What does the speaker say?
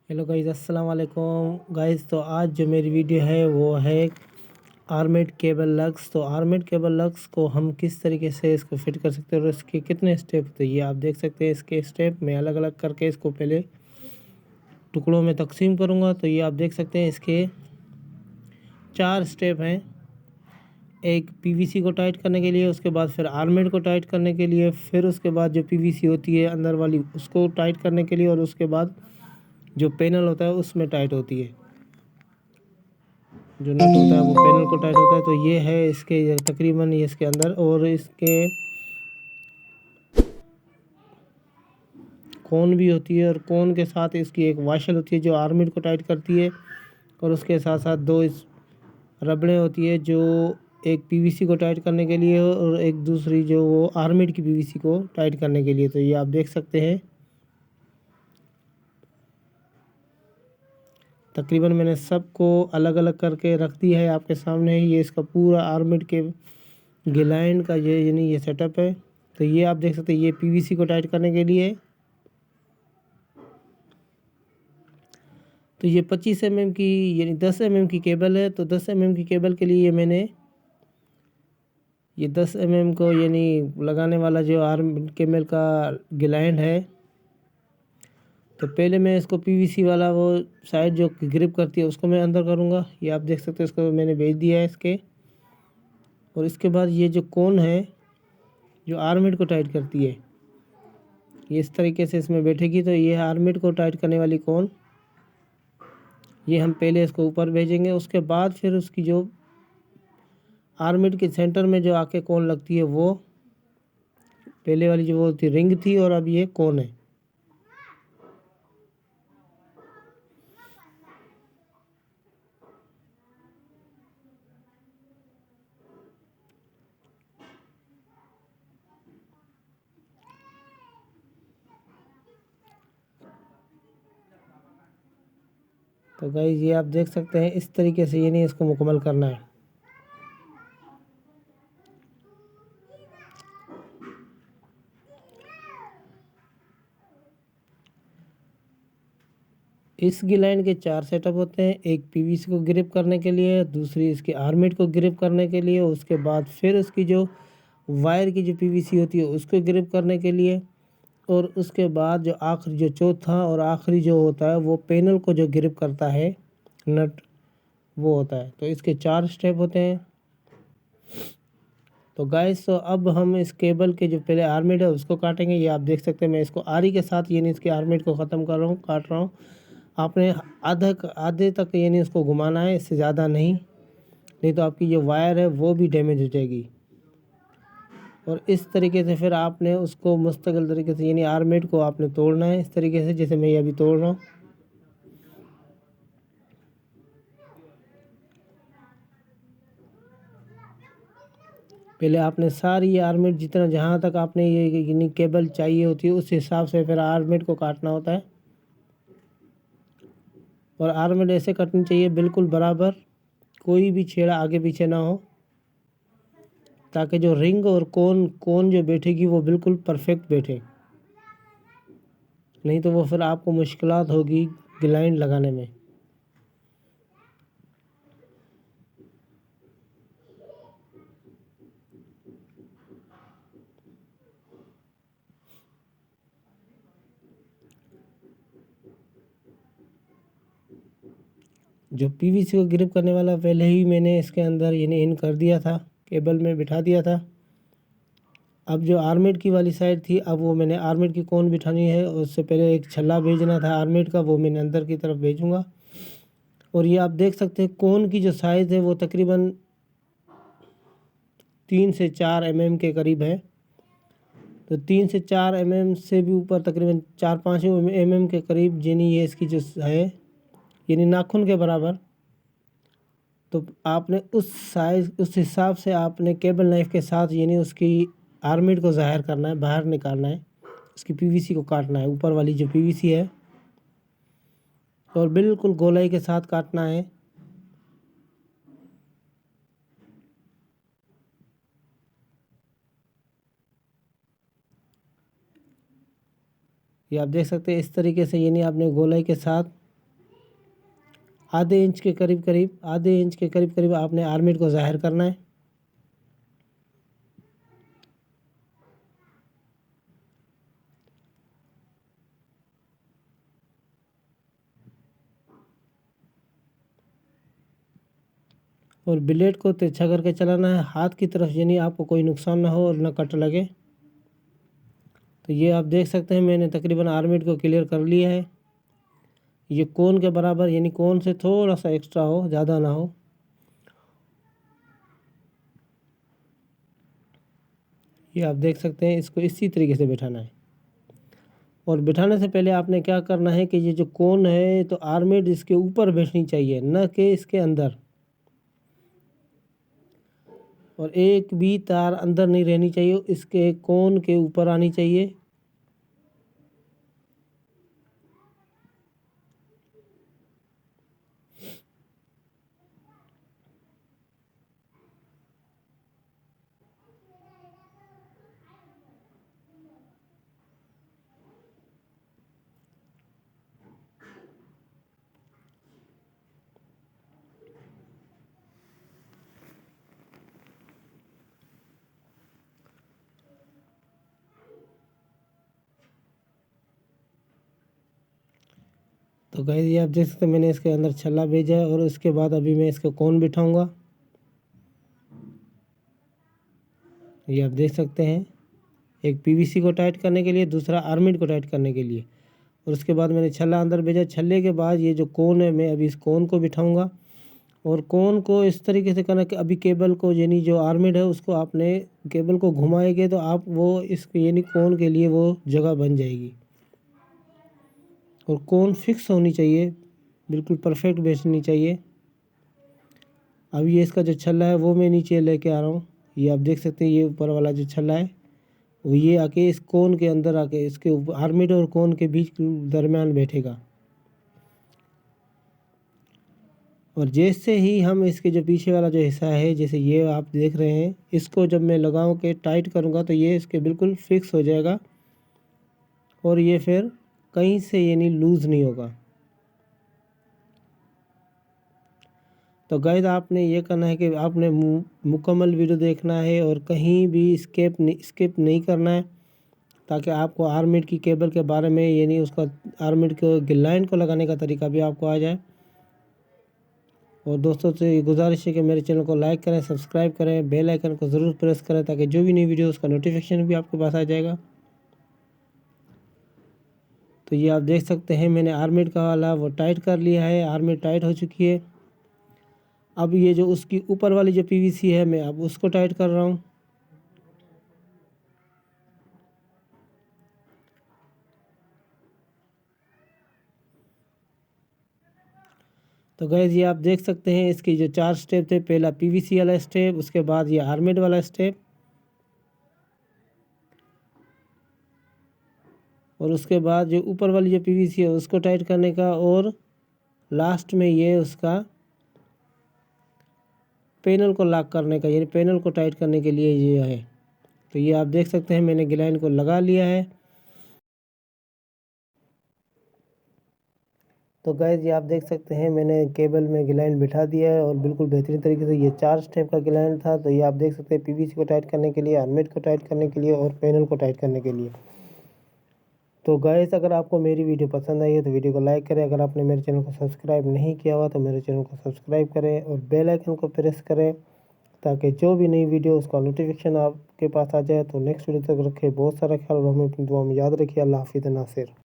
Hello guys, अस्सलाम वालेकुम guys. तो आज जो मेरी वीडियो है वो है आर्मेड केबल लग्स। तो आर्मेड केबल लग्स को हम किस तरीके से इसको फिट कर सकते हैं और इसके कितने स्टेप होते हैं ये आप देख सकते हैं। इसके स्टेप में अलग अलग करके इसको पहले टुकड़ों में तकसीम करूँगा। तो ये आप देख सकते हैं इसके 4 स्टेप हैं। एक पीवीसी को टाइट करने के लिए, उसके बाद फिर आर्मेड को टाइट करने के लिए, फिर उसके बाद जो पीवीसी होती है अंदर वाली उसको टाइट करने के लिए, और उसके बाद जो पैनल होता है उसमें टाइट होती है, जो नट होता है वो पैनल को टाइट होता है। तो ये है इसके तकरीबन ये इसके अंदर, और इसके कोन भी होती है, और कोन के साथ इसकी एक वाशल होती है जो आर्मेड को टाइट करती है, और उसके साथ साथ 2 इस रबड़ें होती है जो एक पीवीसी को टाइट करने के लिए और एक दूसरी जो वो आर्मेड की पीवीसी को टाइट करने के लिए। तो ये आप देख सकते हैं तकरीबन मैंने सबको अलग अलग करके रख दिया है आपके सामने। ये इसका पूरा आर्मेड के गिलाइंड का ये यानी ये सेटअप है। तो ये आप देख सकते हैं ये पीवीसी को टाइट करने के लिए। तो ये 25 mm की यानी 10 mm की केबल है। तो 10 mm की केबल के लिए मैंने ये 10 mm को यानी लगाने वाला जो आर्म केबल का गिलाइंड है, तो पहले मैं इसको पीवीसी वाला वो साइड जो ग्रिप करती है उसको मैं अंदर करूँगा। ये आप देख सकते हैं इसको मैंने भेज दिया है इसके। और इसके बाद ये जो कोन है जो आर्मेड को टाइट करती है ये इस तरीके से इसमें बैठेगी। तो ये आर्मेड को टाइट करने वाली कोन, ये हम पहले इसको ऊपर भेजेंगे। उसके बाद फिर उसकी जो आर्मेड के सेंटर में जो आके कोन लगती है वो पहले वाली जो वो थी रिंग थी, और अब ये कोन है। तो गाइस ये आप देख सकते हैं इस तरीके से यानी इसको मुकम्मल करना है। इस गिलाइंड के 4 सेटअप होते हैं। एक पीवीसी को ग्रिप करने के लिए, दूसरी इसके आर्मेड को ग्रिप करने के लिए, उसके बाद फिर उसकी जो वायर की जो पीवीसी होती है उसको ग्रिप करने के लिए, और उसके बाद जो आखिरी जो चौथा और आखिरी जो होता है वो पैनल को जो ग्रिप करता है नट वो होता है। तो इसके 4 स्टेप होते हैं। तो गाइस तो अब हम इस केबल के जो पहले आर्मेड है उसको काटेंगे। ये आप देख सकते हैं मैं इसको आरी के साथ यानी इसके आर्मेड को ख़त्म कर रहा हूँ, काट रहा हूँ। आपने आधे तक यानी उसको घुमाना है, इससे ज़्यादा नहीं, नहीं तो आपकी जो वायर है वो भी डैमेज हो जाएगी। और इस तरीके से फिर आपने उसको मुस्तकिल तरीके से यानी आर्मेड को आपने तोड़ना है इस तरीके से जैसे मैं ये अभी तोड़ रहा हूँ। पहले आपने सारी आर्मेड जितना जहाँ तक आपने ये यानी केबल चाहिए होती है उस हिसाब से फिर आर्मेड को काटना होता है। और आर्मेड ऐसे कटनी चाहिए बिल्कुल बराबर, कोई भी छेड़ा आगे पीछे ना हो, ताकि जो रिंग और कोन कोन जो बैठेगी वो बिल्कुल परफेक्ट बैठे। नहीं तो वो फिर आपको मुश्किलात होगी ग्लाइंड लगाने में। जो पीवीसी को ग्रिप करने वाला पहले ही मैंने इसके अंदर यानी इन कर दिया था, केबल में बिठा दिया था। अब जो आर्मेड की वाली साइड थी अब वो मैंने आर्मेड की कोन बिठानी है। उससे पहले एक छल्ला भेजना था आर्मेड का, वो मैंने अंदर की तरफ भेजूँगा। और ये आप देख सकते हैं कोन की जो साइज़ है वो तकरीबन 3 से 4 mm के करीब है। तो 3 से 4 mm से भी ऊपर तकरीबन 4-5 mm के करीब यानी ये इसकी जो है यानी नाखून के बराबर। तो आपने उस साइज़ उस हिसाब से आपने केबल नाइफ़ के साथ यानी उसकी आर्मेड को ज़ाहिर करना है, बाहर निकालना है, उसकी पीवीसी को काटना है, ऊपर वाली जो पीवीसी है, और बिल्कुल गोलाई के साथ काटना है। ये आप देख सकते हैं इस तरीके से यानी आपने गोलाई के साथ आधे इंच के करीब करीब आपने आर्मेट को ज़ाहिर करना है। और ब्लेड को तिरछा करके चलाना है हाथ की तरफ, यानी आपको कोई नुकसान ना हो और ना कट लगे। तो ये आप देख सकते हैं मैंने तकरीबन आर्मेट को क्लियर कर लिया है। ये कोन के बराबर, यानी कोन से थोड़ा सा एक्स्ट्रा हो, ज़्यादा ना हो। ये आप देख सकते हैं, इसको इसी तरीके से बैठाना है। और बिठाने से पहले आपने क्या करना है कि ये जो कोन है तो आर्मेट इसके ऊपर बैठनी चाहिए, न कि इसके अंदर। और एक भी तार अंदर नहीं रहनी चाहिए, इसके कोन के ऊपर आनी चाहिए। तो गाइस ये आप देख सकते हैं मैंने इसके अंदर छल्ला भेजा है और उसके बाद अभी मैं इसका कोन बिठाऊंगा। ये आप देख सकते हैं, एक पीवीसी को टाइट करने के लिए, दूसरा आर्मेट को टाइट करने के लिए। और उसके बाद मैंने छल्ला अंदर भेजा। छल्ले के बाद ये जो कोन है, मैं अभी इस कोन को बिठाऊंगा। और कोन को इस तरीके से करना कि अभी केबल को, यानी जो आर्मेट है उसको आपने केबल को घुमाएंगे तो आप वो इस, यानी कोन के लिए वो जगह बन जाएगी। और कोन फिक्स होनी चाहिए, बिल्कुल परफेक्ट बैठनी चाहिए। अब ये इसका जो छल्ला है वो मैं नीचे लेके आ रहा हूँ। ये आप देख सकते हैं, ये ऊपर वाला जो छल्ला है वो ये आके इस कोन के अंदर आके इसके ऊपर आर्मेट और कोन के बीच दरमियान बैठेगा। और जैसे ही हम इसके जो पीछे वाला जो हिस्सा है, जैसे ये आप देख रहे हैं, इसको जब मैं लगाऊं के टाइट करूंगा तो ये इसके बिल्कुल फिक्स हो जाएगा और ये फिर कहीं से यानी लूज़ नहीं होगा। तो गाइस आपने ये करना है कि आपने मुकम्मल वीडियो देखना है और कहीं भी स्किप नहीं करना है, ताकि आपको आर्मेट की केबल के बारे में, यानी उसका आर्मेट को लाइन को लगाने का तरीका भी आपको आ जाए। और दोस्तों से ये गुजारिश है कि मेरे चैनल को लाइक करें, सब्सक्राइब करें, बेल आइकन को ज़रूर प्रेस करें, ताकि जो भी नई वीडियो उसका नोटिफिकेशन भी आपके पास आ जाएगा। तो ये आप देख सकते हैं मैंने आर्मेट का वाला वो टाइट कर लिया है, आर्मेट टाइट हो चुकी है। अब ये जो उसकी ऊपर वाली जो पीवीसी है, मैं अब उसको टाइट कर रहा हूँ। तो गैस ये आप देख सकते हैं, इसकी जो 4 स्टेप थे, पहला पीवीसी वाला स्टेप, उसके बाद ये आर्मेट वाला स्टेप, और उसके बाद जो ऊपर वाली जो पीवीसी है उसको टाइट करने का, और लास्ट में ये उसका पैनल को लॉक करने का, यानी पैनल को टाइट करने के लिए ये है। तो ये आप देख सकते हैं मैंने गिलाइन को लगा लिया है। तो गैस ये आप देख सकते हैं मैंने केबल में गिलाइन बिठा दिया है और बिल्कुल बेहतरीन तरीके से। ये 4 स्टेप का गिलाइन था। तो ये आप देख सकते हैं पीवीसी को टाइट करने के लिए, आर्मेट को टाइट करने के लिए और पैनल को टाइट करने के लिए। तो गाइस अगर आपको मेरी वीडियो पसंद आई है तो वीडियो को लाइक करें। अगर आपने मेरे चैनल को सब्सक्राइब नहीं किया हुआ तो मेरे चैनल को सब्सक्राइब करें और बेल आइकन को प्रेस करें, ताकि जो भी नई वीडियो उसका नोटिफिकेशन आपके पास आ जाए। तो नेक्स्ट वीडियो तक रखें बहुत सारा ख्याल और हमें अपनी दुआ में याद रखिए। अल्लाह हाफिज़ नासिर।